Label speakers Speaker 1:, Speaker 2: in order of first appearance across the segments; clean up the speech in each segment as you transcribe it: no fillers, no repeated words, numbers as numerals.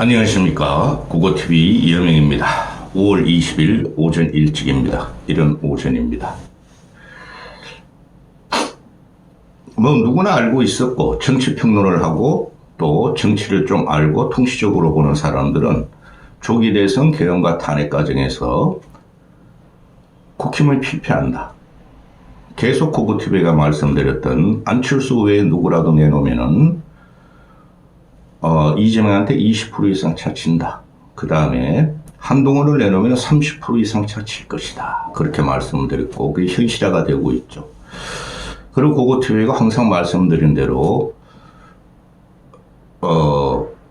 Speaker 1: 안녕하십니까. 국어TV 이영명입니다. 5월 20일 오전 일찍입니다. 이른 오전입니다. 뭐 누구나 알고 있었고 정치평론을 하고 또 정치를 좀 알고 통시적으로 보는 사람들은 조기 대선 개헌과 탄핵 과정에서 국힘을 필폐한다. 계속 국어TV가 말씀드렸던 안철수 외에 누구라도 내놓으면은 이재명한테 20% 이상 차친다. 그 다음에 한동훈을 내놓으면 30% 이상 차칠 것이다. 그렇게 말씀을 드렸고 그게 현실화가 되고 있죠. 그리고 국어TV가 항상 말씀드린 대로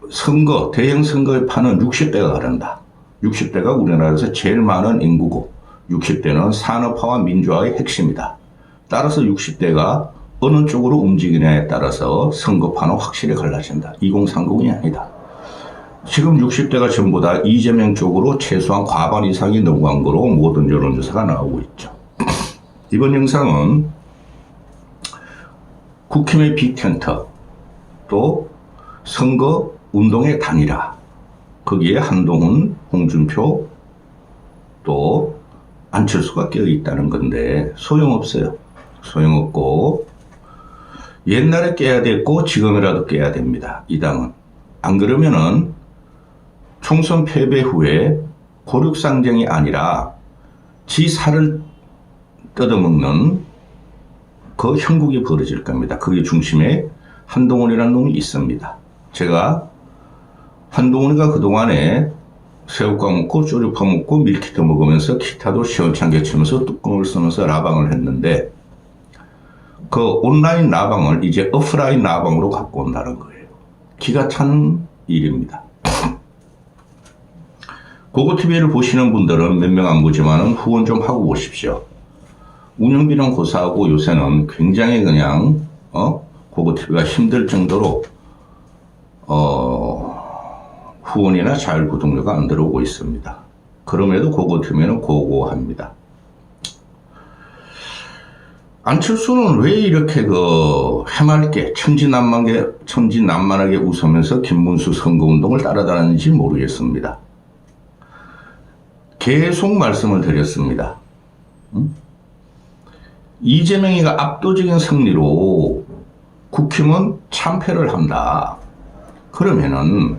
Speaker 1: 선거, 대형 선거에 파는 60대가 가른다. 60대가 우리나라에서 제일 많은 인구고 60대는 산업화와 민주화의 핵심이다. 따라서 60대가 어느 쪽으로 움직이냐에 따라서 선거판은 확실히 갈라진다. 2030이 아니다. 지금 60대가 전부 다 이재명 쪽으로 최소한 과반 이상이 넘어간 거로 모든 여론조사가 나오고 있죠. 이번 영상은 국힘의 빅텐트, 또 선거 운동의 단일화, 거기에 한동훈, 홍준표, 또 안철수가 껴있다는 건데 소용없어요. 소용없고 옛날에 깨야 됐고 지금이라도 깨야 됩니다. 이 당은. 안 그러면은 총선 패배 후에 고륙상쟁이 아니라 지 살을 뜯어먹는 그 형국이 벌어질 겁니다. 그게 중심에 한동훈이라는 놈이 있습니다. 제가 한동훈이가 그동안에 새우깡 먹고 쪼리파 먹고 밀키트 먹으면서 기타도 시원찮게 치면서 뚜껑을 쓰면서 라방을 했는데 그 온라인 라방을 이제 오프라인 라방으로 갖고 온다는 거예요. 기가 차는 일입니다. 국어TV를 보시는 분들은 몇 명 안 보지만은 후원 좀 하고 보십시오. 운영비는 고사하고 요새는 굉장히 그냥 국어TV가 힘들 정도로 후원이나 자율 구독료가 안 들어오고 있습니다. 그럼에도 국어TV는 고고합니다. 안철수는 왜 이렇게 해맑게 천진난만하게 웃으면서 김문수 선거운동을 따라다니는지 모르겠습니다. 계속 말씀을 드렸습니다. 이재명이가 압도적인 승리로 국힘은 참패를 한다. 그러면은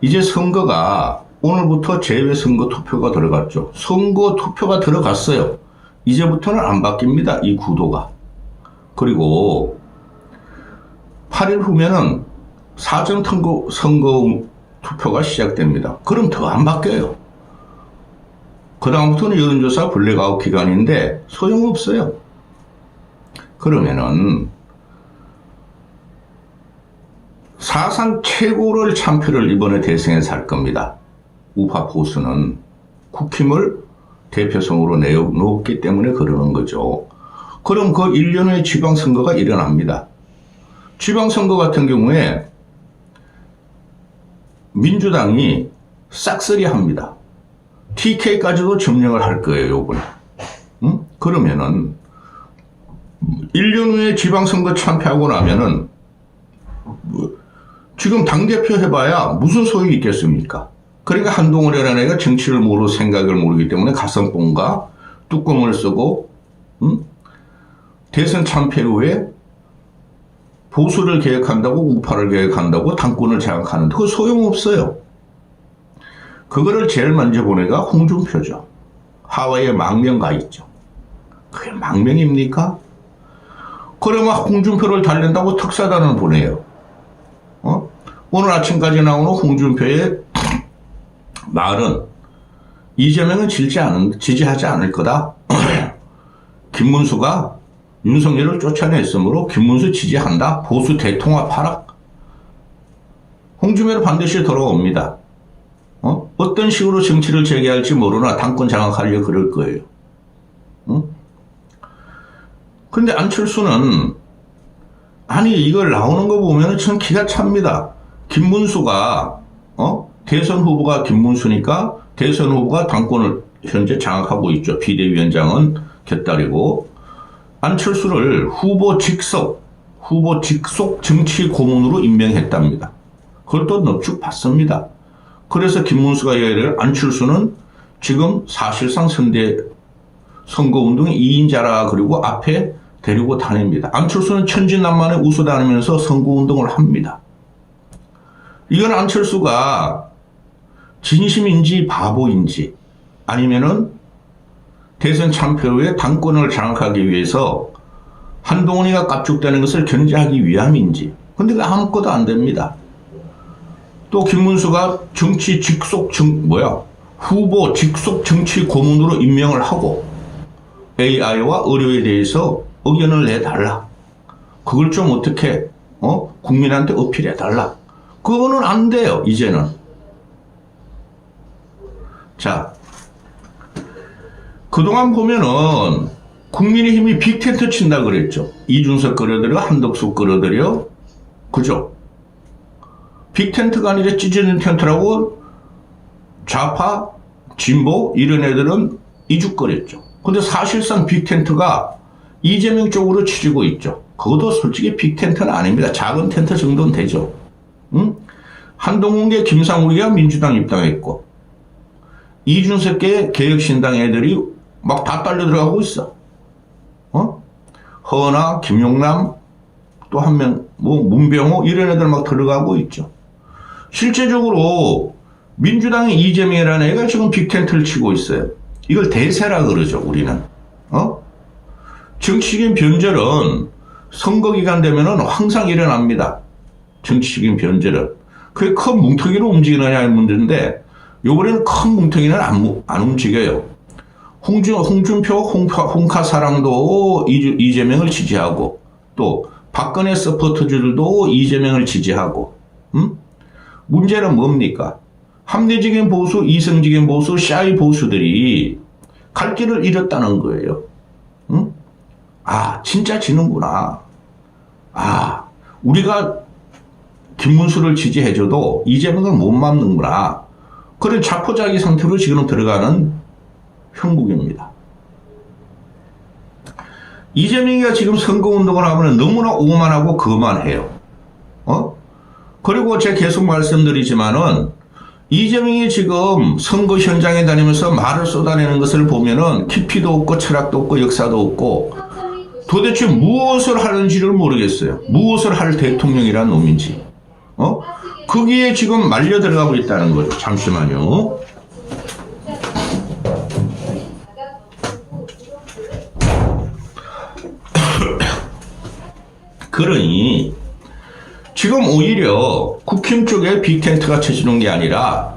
Speaker 1: 이제 선거가 오늘부터 재외선거 투표가 들어갔죠. 선거 투표가 들어갔어요. 이제부터는 안 바뀝니다. 이 구도가. 그리고 8일 후면은 사전 선거 투표가 시작됩니다. 그럼 더 안 바뀌어요. 그 다음부터는 여론조사 블랙아웃 기간인데 소용없어요. 그러면은 사상 최고를 참패를 이번에 대선에서 할 겁니다. 우파 보수는 국힘을 대표성으로 내놓았기 때문에 그러는 거죠. 그럼 그 1년 후에 지방선거가 일어납니다. 지방선거 같은 경우에 민주당이 싹쓸이 합니다. TK까지도 점령을 할 거예요, 이번에. 그러면은 1년 후에 지방선거 참패하고 나면은 지금 당대표 해봐야 무슨 소용이 있겠습니까? 그러니까 한동훈이라는 애가 정치를 모르고 생각을 모르기 때문에 가슴뽕과 뚜껑을 쓰고 대선 참패 후에 보수를 계획한다고 우파를 계획한다고 당권을 장악하는데 그거 소용없어요. 그거를 제일 먼저 보내가 홍준표죠. 하와이에 망명 가 있죠. 그게 망명입니까? 그러면 홍준표를 달랜다고 특사단을 보내요. 오늘 아침까지 나오는 홍준표의 말은 이재명은 지지하지 않을 거다. 김문수가 윤석열을 쫓아냈으므로 김문수 지지한다. 보수 대통합 하락. 홍준표는 반드시 돌아옵니다. 어떤 식으로 정치를 재개할지 모르나 당권 장악하려고 그럴 거예요. 근데 안철수는 아니 이걸 나오는 거 보면 참 기가 찹니다. 김문수가 대선 후보가 김문수니까 대선 후보가 당권을 현재 장악하고 있죠. 비대위원장은 곁다리고 안철수를 후보 직속 정치 고문으로 임명했답니다. 그걸 또 넙죽 받습니다. 그래서 김문수가 얘기를 안철수는 지금 사실상 선거운동의 2인자라 그리고 앞에 데리고 다닙니다. 안철수는 천진난만에 웃어 다니면서 선거운동을 합니다. 이건 안철수가 진심인지 바보인지 아니면은 대선 참패 후에 당권을 장악하기 위해서 한동훈이가 깝죽대는 것을 견제하기 위함인지. 근데 그 아무것도 안 됩니다. 또 김문수가 후보 직속 정치 고문으로 임명을 하고 AI와 의료에 대해서 의견을 내달라. 그걸 좀 어떻게 국민한테 어필해달라. 그거는 안 돼요. 이제는. 자, 그동안 보면은 국민의힘이 빅텐트 친다 그랬죠. 이준석 끌어들여, 한덕수 끌어들여. 그죠? 빅텐트가 아니라 찢어진 텐트라고 좌파, 진보 이런 애들은 이죽거렸죠. 근데 사실상 빅텐트가 이재명 쪽으로 치지고 있죠. 그것도 솔직히 빅텐트는 아닙니다. 작은 텐트 정도는 되죠. 응? 한동훈계 김상우가 민주당 입당했고 이준석계 개혁신당 애들이 막 다 딸려 들어가고 있어. 허나, 김용남, 또 한 명, 문병호 이런 애들 막 들어가고 있죠. 실제적으로 민주당의 이재명이라는 애가 지금 빅텐트를 치고 있어요. 이걸 대세라 그러죠, 우리는. 정치적인 변절은 선거기간 되면은 항상 일어납니다. 정치적인 변절은. 그게 큰 뭉텅이로 움직이느냐의 문제인데, 요번에는 큰 뭉텅이는 안 움직여요. 홍준표, 홍카사랑도 이재명을 지지하고, 또 박근혜 서포터즈들도 이재명을 지지하고, 문제는 뭡니까? 합리적인 보수, 이성적인 보수, 샤이 보수들이 갈 길을 잃었다는 거예요. 아, 진짜 지는구나. 아, 우리가 김문수를 지지해줘도 이재명을 못 막는구나. 그런 자포자기 상태로 지금 들어가는 형국입니다. 이재명이가 지금 선거운동을 하면 너무나 오만하고 거만해요. 그리고 제가 계속 말씀드리지만은 이재명이 지금 선거 현장에 다니면서 말을 쏟아내는 것을 보면은 깊이도 없고 철학도 없고 역사도 없고 도대체 무엇을 하는지를 모르겠어요. 무엇을 할 대통령이란 놈인지. 거기에 지금 말려 들어가고 있다는 거죠. 잠시만요. 그러니 지금 오히려 국힘 쪽에 빅텐트가 쳐지는 게 아니라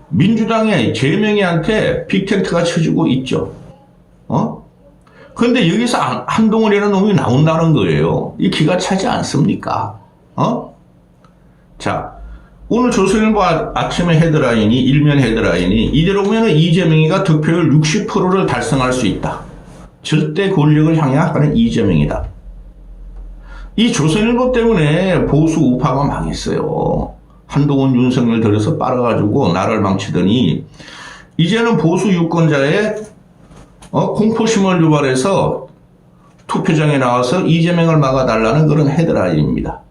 Speaker 1: 민주당의 재명이한테 빅텐트가 쳐지고 있죠. 그런데 여기서 한동훈이라는 놈이 나온다는 거예요. 이 기가 차지 않습니까? 자, 오늘 조선일보 아침에 헤드라인이, 일면 헤드라인이 이대로 보면 이재명이가 득표율 60%를 달성할 수 있다. 절대 권력을 향해 가는 이재명이다. 이 조선일보 때문에 보수 우파가 망했어요. 한동훈, 윤석열 들여서 빨아가지고 나라를 망치더니 이제는 보수 유권자의 공포심을 유발해서 투표장에 나와서 이재명을 막아달라는 그런 헤드라인입니다.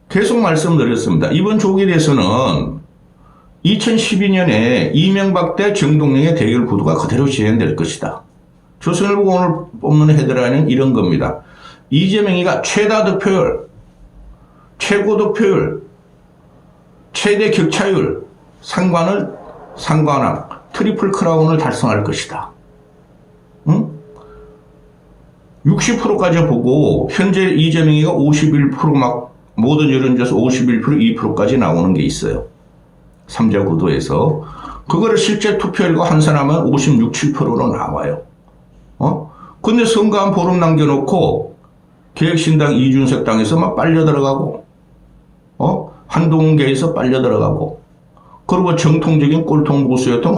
Speaker 1: 계속 말씀드렸습니다. 이번 조기에서는 2012년에 이명박 대 정동영의 대결 구도가 그대로 진행될 것이다. 조선일보가 오늘 뽑는 헤드라인은 이런 겁니다. 이재명이가 최다 득표율, 최고 득표율, 최대 격차율, 상관왕, 트리플 크라운을 달성할 것이다. 60%까지 보고 현재 이재명이가 51% 막 모든 여론조사 51%, 2%까지 나오는 게 있어요. 3자 구도에서. 그거를 실제 투표율과 환산하면 56, 7%로 나와요. 근데 선거 한 보름 남겨놓고 개혁신당 이준석 당에서 막 빨려 들어가고, 한동훈계에서 빨려 들어가고, 그리고 정통적인 꼴통 보수였던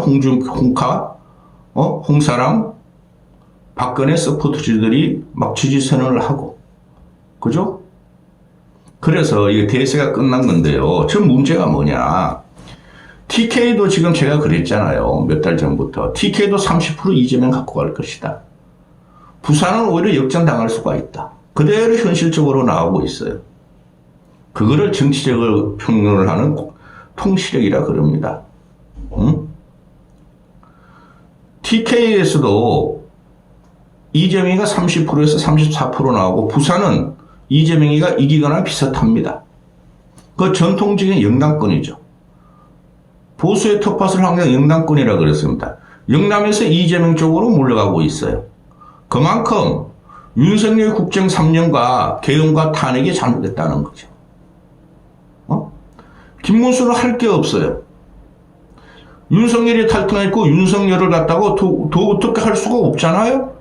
Speaker 1: 홍사랑, 박근혜 서포터즈들이 막 지지 선언을 하고, 그죠? 그래서 이게 대세가 끝난 건데요. 저 문제가 뭐냐. TK도 지금 제가 그랬잖아요. 몇 달 전부터. TK도 30% 이재명 갖고 갈 것이다. 부산은 오히려 역전당할 수가 있다. 그대로 현실적으로 나오고 있어요. 그거를 정치적으로 평론을 하는 통치력이라 그럽니다. 응? TK에서도 이재명이가 30%에서 34% 나오고 부산은 이재명이가 이기거나 비슷합니다. 그 전통적인 영남권이죠. 보수의 텃밭을 한 게 영남권이라 그랬습니다. 영남에서 이재명 쪽으로 물러가고 있어요. 그만큼 윤석열 국정 3년과 개헌과 탄핵이 잘못됐다는 거죠. 김문수는 할 게 없어요. 윤석열이 탈당했고 윤석열을 갖다가 더 어떻게 할 수가 없잖아요.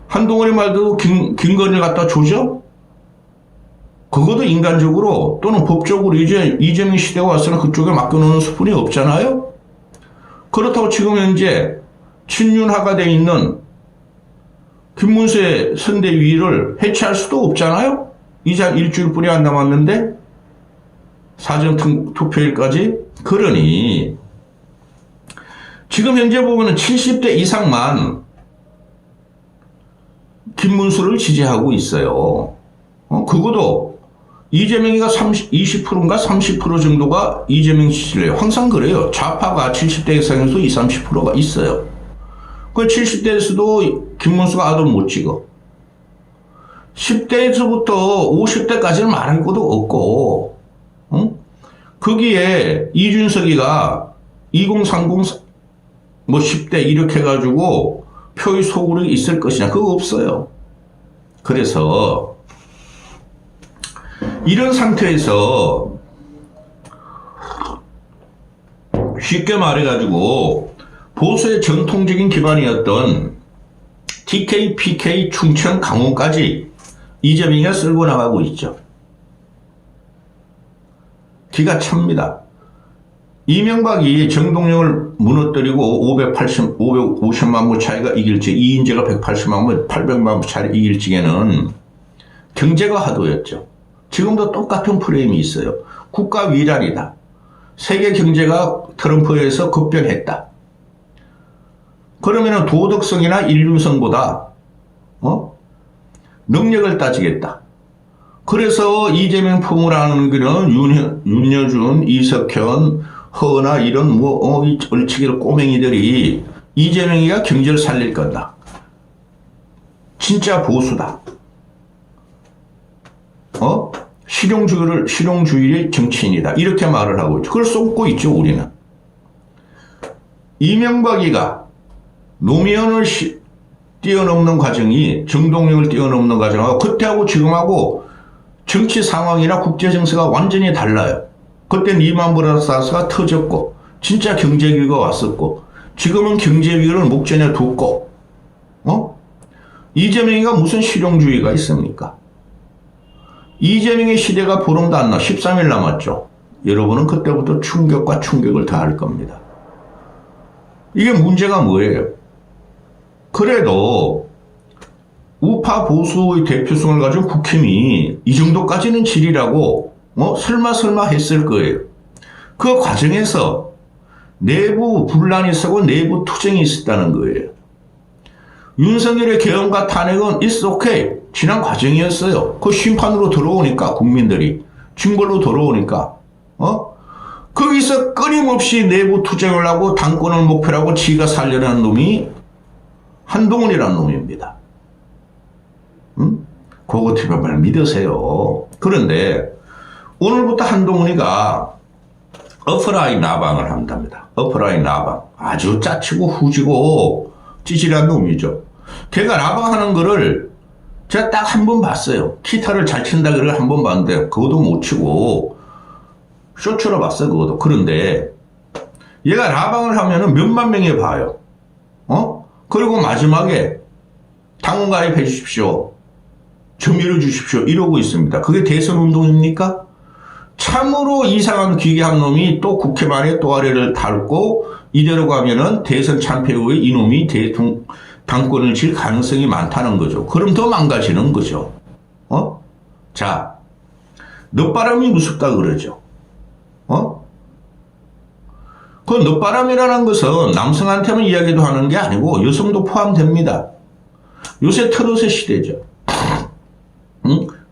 Speaker 1: 한동훈이 말대로 김건희를 갖다 조져? 그것도 인간적으로 또는 법적으로 이제 이재명 시대가 와서는 그쪽에 맡겨놓는 수준이 없잖아요. 그렇다고 지금 현재 친윤화가 돼 있는 김문수의 선대위를 해체할 수도 없잖아요. 이제 한 일주일뿐이 안 남았는데 사전 투표일까지. 그러니 지금 현재 보면은 70대 이상만 김문수를 지지하고 있어요. 그것도 이재명이가 20%인가 30% 정도가 이재명 지지래요. 항상 그래요. 좌파가 70대 이상에서 20, 30%가 있어요. 그 70대에서도 김문수가 아들 못 찍어. 10대에서부터 50대까지는 말할 것도 없고, 거기에 이준석이가 2030 뭐 10대 이렇게 해가지고 표의 소굴이 있을 것이냐? 그거 없어요. 그래서 이런 상태에서 쉽게 말해가지고 보수의 전통적인 기반이었던 TK, PK, 충청, 강원까지 이재명이가 쓸고 나가고 있죠. 기가 찹니다. 이명박이 정동영을 무너뜨리고 550만 부 차이가 이길지, 이인재가 180만 부, 800만 부 차이 이길지에는 경제가 하도였죠. 지금도 똑같은 프레임이 있어요. 국가 위란이다. 세계 경제가 트럼프에 의해서 급변했다. 그러면 도덕성이나 인륜성보다 능력을 따지겠다. 그래서 이재명 품을 하는 거는 윤여준, 이석현, 허나 이런 이 얼치기로 꼬맹이들이 이재명이가 경제를 살릴 거다. 진짜 보수다. 실용주의의 정치인이다. 이렇게 말을 하고 있죠. 그걸 쏟고 있죠, 우리는. 이명박이가 노무현을 뛰어넘는 과정이 정동영을 뛰어넘는 과정하고 그때하고 지금하고 정치 상황이나 국제 정세가 완전히 달라요. 그때는 리만 브라더스가 터졌고 진짜 경제위기가 왔었고 지금은 경제위기를 목전에 두고 이재명이가 무슨 실용주의가 있습니까? 이재명의 시대가 보름도 안 나 13일 남았죠. 여러분은 그때부터 충격과 충격을 다할 겁니다. 이게 문제가 뭐예요? 그래도 우파 보수의 대표성을 가진 국힘이 이 정도까지는 질이라고 설마 했을 거예요. 그 과정에서 내부 분란이 있었고 내부 투쟁이 있었다는 거예요. 윤석열의 개헌과 탄핵은 it's okay. 지난 과정이었어요. 그 심판으로 들어오니까 국민들이 징벌로 들어오니까 거기서 끊임없이 내부 투쟁을 하고 당권을 목표로 하고 지가 살려는 놈이 한동훈이라는 놈입니다. 그거 제발 믿으세요. 그런데 오늘부터 한동훈이가 어프라인 나방을 한답니다. 어프라인 나방. 아주 짜치고 후지고 찌질한 놈이죠. 걔가 나방하는 거를 제가 딱 한 번 봤어요. 기타를 잘 친다 그걸 한 번 봤는데 그것도 못 치고 쇼츠로 봤어요. 그것도. 그런데 얘가 라방을 하면은 몇만 명이 봐요. 그리고 마지막에 당원 가입해 주십시오. 점유해 주십시오. 이러고 있습니다. 그게 대선 운동입니까? 참으로 이상한 기괴한 놈이 또 국회만에 또아래를 달고 이대로 가면은 대선 참패 후에 이놈이 당권을 질 가능성이 많다는 거죠. 그럼 더 망가지는 거죠. 자, 늦바람이 무섭다 그러죠. 그 늦바람이라는 것은 남성한테만 이야기도 하는 게 아니고 여성도 포함됩니다. 요새 트롯의 시대죠.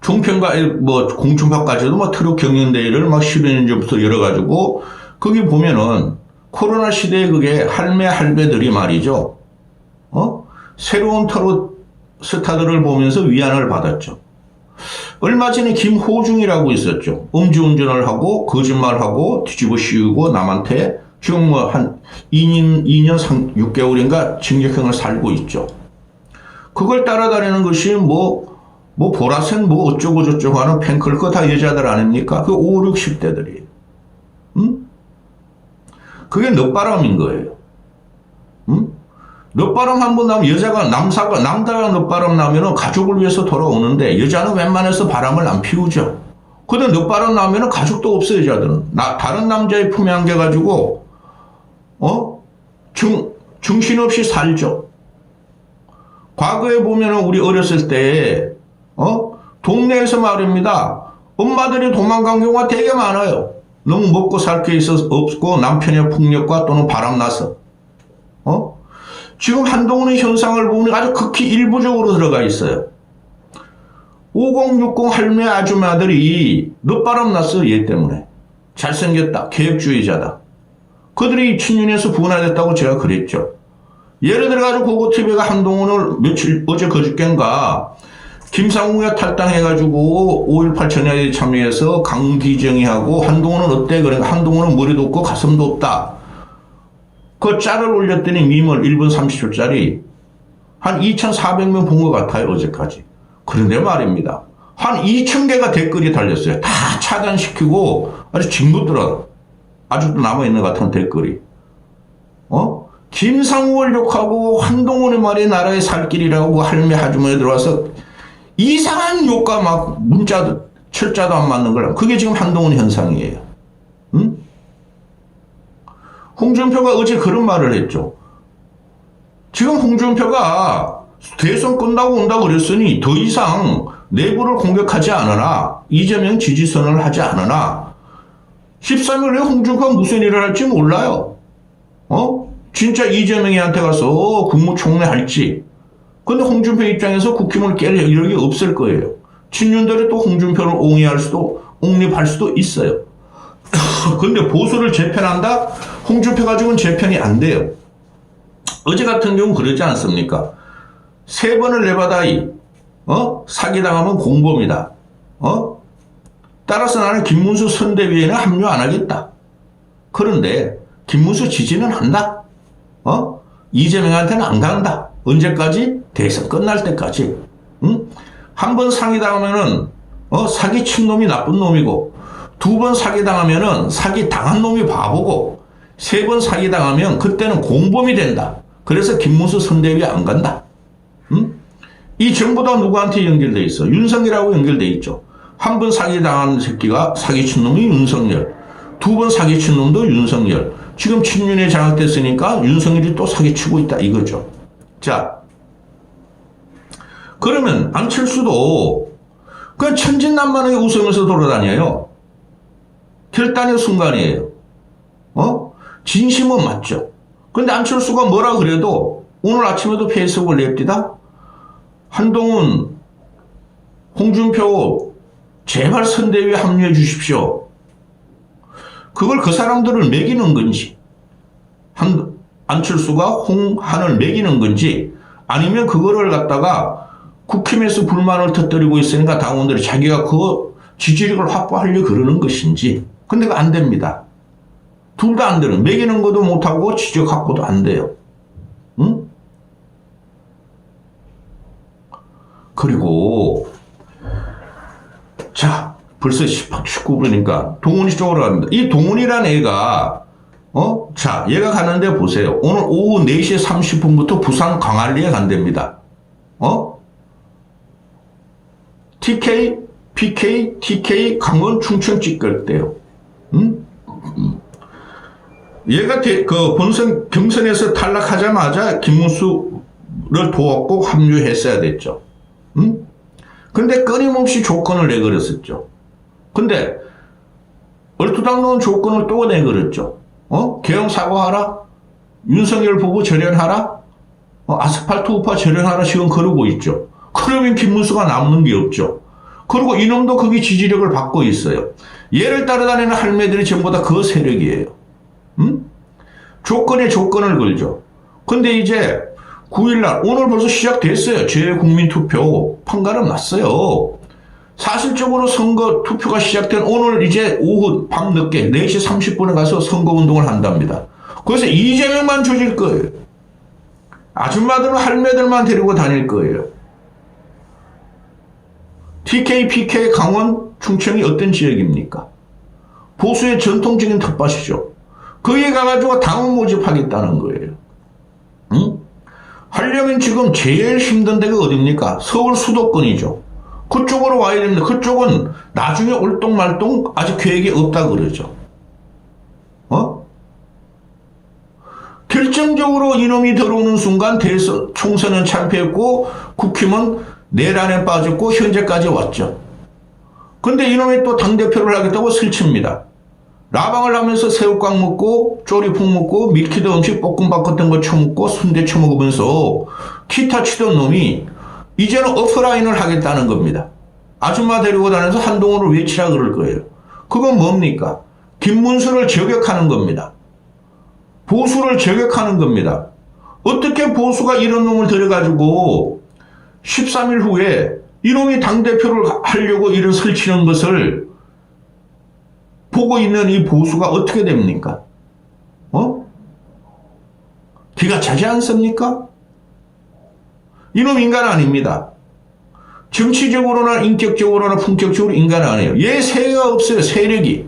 Speaker 1: 종편과 뭐 공중파까지도 뭐 트럭 경연대회를 막 10여 년 전부터 열어가지고 거기 보면은 코로나 시대에 그게 할배들이 말이죠. 새로운 트롯 스타들을 보면서 위안을 받았죠. 얼마 전에 김호중이라고 있었죠. 음주운전을 하고 거짓말하고 뒤집어 씌우고 남한테 지금 뭐 한 2년 6개월인가 징역형을 살고 있죠. 그걸 따라다니는 것이 뭐 보라색 뭐 어쩌고 저쩌고 하는 팬클 그거 다 여자들 아닙니까? 그 5, 60대들이. 그게 늦바람인 거예요. 늦바람 한 번 나면 남자가 늦바람 나면은 가족을 위해서 돌아오는데 여자는 웬만해서 바람을 안 피우죠. 근데 늦바람 나면은 가족도 없어 여자들은. 다른 남자의 품에 안겨가지고 정신없이 살죠. 과거에 보면은 우리 어렸을 때 동네에서 말입니다. 엄마들이 도망간 경우가 되게 많아요. 너무 먹고 살 게 있어서 없고 남편의 폭력과 또는 바람나서. 지금 한동훈의 현상을 보면 아주 극히 일부적으로 들어가 있어요. 5060 할매 아줌마들이 늦바람 났어요. 얘 때문에. 잘생겼다. 개혁주의자다. 그들이 친윤에서 분화됐다고 제가 그랬죠. 예를 들어가지고 고고TV가 한동훈을 어제 그저께인가 김상우가 탈당해가지고 5.18 전야에 참여해서 강기정이하고 한동훈은 어때? 그러니까 한동훈은 머리도 없고 가슴도 없다. 그 짤을 올렸더니 밈을 1분 30초짜리 한 2,400명 본 것 같아요. 어제까지. 그런데 말입니다. 한 2,000개가 댓글이 달렸어요. 다 차단시키고 아주 징그더라. 아직도 남아있는 것 같은 댓글이. 김상우를 욕하고 한동훈의 말이 나라의 살 길이라고 할매 아주머니 들어와서 이상한 욕과 막 문자도 철자도 안 맞는 걸. 그게 지금 한동훈 현상이에요. 홍준표가 어제 그런 말을 했죠. 지금 홍준표가 대선 끝나고 온다고 그랬으니 더 이상 내부를 공격하지 않으나 이재명 지지선을 하지 않으나 13일에 홍준표가 무슨 일을 할지 몰라요. 진짜 이재명이한테 가서 국무총리 할지. 근데 홍준표 입장에서 국힘을 깰 여력이 없을 거예요. 친윤들이 또 홍준표를 옹립할 수도 있어요. 근데 보수를 재편한다? 홍준표 가지고는 재편이 안 돼요. 어제 같은 경우 그러지 않습니까? 3번을 내받아이, 사기당하면 공범이다. 따라서 나는 김문수 선대위에는 합류 안 하겠다. 그런데 김문수 지지는 한다. 이재명한테는 안 간다. 언제까지? 대선 끝날 때까지. 한 번 사기당하면은 사기 친 놈이 나쁜 놈이고 2번 사기당하면은 사기 당한 놈이 바보고 3번 사기당하면 그때는 공범이 된다. 그래서 김문수 선대위 안 간다. 이 전부 다 누구한테 연결돼 있어? 윤석열하고 연결돼 있죠. 한 번 사기당한 새끼가 사기친 놈이 윤석열. 2번 사기친 놈도 윤석열. 지금 친윤에 장악됐으니까 윤석열이 또 사기치고 있다 이거죠. 자, 그러면 안철수도 그냥 천진난만하게 웃으면서 돌아다녀요. 결단의 순간이에요. 진심은 맞죠. 근데 안철수가 뭐라 그래도 오늘 아침에도 페이스북을 냅디다. 한동훈, 홍준표 제발 선대위에 합류해 주십시오. 그걸 그 사람들을 매기는 건지 안철수가 홍한을 매기는 건지 아니면 그거를 갖다가 국힘에서 불만을 터뜨리고 있으니까 당원들이 자기가 그 지지력을 확보하려고 그러는 것인지. 근데 그거 안 됩니다. 둘 다 안 되는. 매기는 것도 못하고 지지력 확보도 안 돼요. 그리고 자 벌써 19분이니까 동훈이 쪽으로 갑니다. 이 동훈이란 애가 자 얘가 가는데 보세요. 오늘 오후 4시 30분부터 부산 광안리에 간답니다. TK, PK, TK, 강원 충청 찍을때요. 얘가 그 본선 경선에서 탈락하자마자 김문수를 도왔고 합류했어야 됐죠. 근데 끊임없이 조건을 내걸었었죠. 근데 얼토당놓은 조건을 또 내걸었죠. 개헌 사과하라, 윤석열 보고 절연하라, 아스팔트 우파 절연하라 지금 그러고 있죠. 그러면 김문수가 남는 게 없죠. 그리고 이놈도 거기 지지력을 받고 있어요. 얘를 따라다니는 할매들이 전부 다 그 세력이에요. 조건에 조건을 걸죠. 근데 이제 9일날 오늘 벌써 시작됐어요. 재국민투표 판가름 났어요. 사실적으로 선거 투표가 시작된 오늘 이제 오후 밤늦게 4시 30분에 가서 선거운동을 한답니다. 그래서 이재명만 조질 거예요. 아줌마들은 할매들만 데리고 다닐 거예요. TK, PK, 강원, 충청이 어떤 지역입니까? 보수의 전통적인 텃밭이죠. 거기에 가가지고 당원 모집하겠다는 거예요. 응? 하려면 지금 제일 힘든 데가 어딥니까? 서울 수도권이죠. 그쪽으로 와야 됩니다. 그쪽은 나중에 올똥말똥 아직 계획이 없다 그러죠. 결정적으로 이놈이 들어오는 순간 대선 총선은 참패했고 국힘은 내란에 빠졌고 현재까지 왔죠. 근데 이놈이 또 당대표를 하겠다고 설칩니다. 라방을 하면서 새우깡 먹고 쪼리풍 먹고 밀키드 음식 볶음밥 같은 거 처먹고 순대 처먹으면서 기타 치던 놈이 이제는 오프라인을 하겠다는 겁니다. 아줌마 데리고 다녀서 한동훈을 외치라 그럴 거예요. 그건 뭡니까? 김문수를 저격하는 겁니다. 보수를 저격하는 겁니다. 어떻게 보수가 이런 놈을 들여가지고 13일 후에 이놈이 당대표를 하려고 이런 설치는 것을 보고 있는 이 보수가 어떻게 됩니까? 기가 차지 않습니까? 이놈 인간 아닙니다. 정치적으로나 인격적으로나 품격적으로 인간 아니에요. 얘 세가 없어요. 세력이.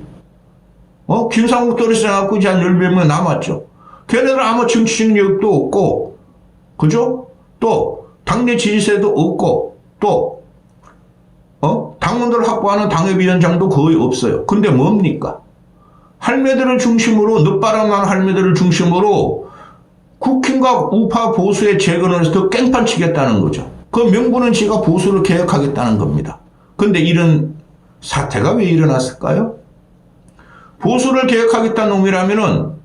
Speaker 1: 김상국 떨어져갖고 이제 한 10명 남았죠. 걔네들 아마 정치적력도 없고, 그죠? 또, 당내 지지세도 없고, 또, 당원들 확보하는 당협위원장도 거의 없어요. 근데 뭡니까? 할매들을 중심으로, 늦바람난 할매들을 중심으로 국힘과 우파 보수의 재건을 해서 더 깽판 치겠다는 거죠. 그 명분은 지가 보수를 개혁하겠다는 겁니다. 근데 이런 사태가 왜 일어났을까요? 보수를 개혁하겠다는 놈이라면은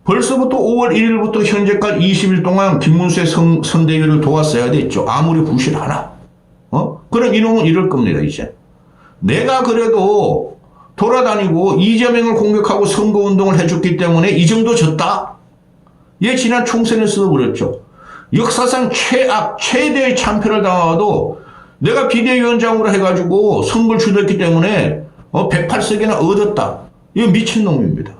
Speaker 1: 벌써부터 5월 1일부터 현재까지 20일 동안 김문수의 선대위를 도왔어야 됐죠. 아무리 부실하나. 그럼 이놈은 이럴 겁니다, 이제. 내가 그래도 돌아다니고 이재명을 공격하고 선거운동을 해줬기 때문에 이 정도 졌다? 얘 지난 총선에서도 그랬죠. 역사상 최대의 참패를 당하도 내가 비대위원장으로 해가지고 선거를 주도했기 때문에 108석이나 얻었다. 이거 미친놈입니다.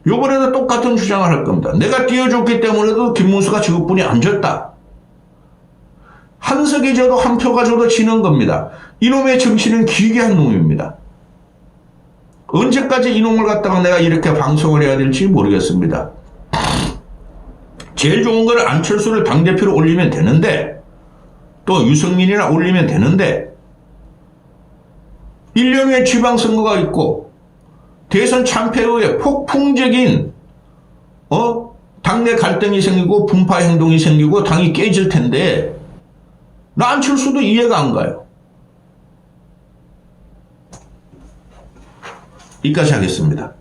Speaker 1: 요번에도 똑같은 주장을 할 겁니다. 내가 띄워줬기 때문에도 김문수가 저것뿐이 안 졌다. 한 석이 져도 한 표가 져도 지는 겁니다. 이놈의 정치는 기괴한 놈입니다. 언제까지 이놈을 갖다가 내가 이렇게 방송을 해야 될지 모르겠습니다. 제일 좋은 거는 안철수를 당대표로 올리면 되는데, 또 유승민이나 올리면 되는데, 1년 후에 지방선거가 있고 대선 참패 후에 폭풍적인 당내 갈등이 생기고 분파 행동이 생기고 당이 깨질 텐데 나 안철수도 이해가 안 가요. 여기까지 하겠습니다.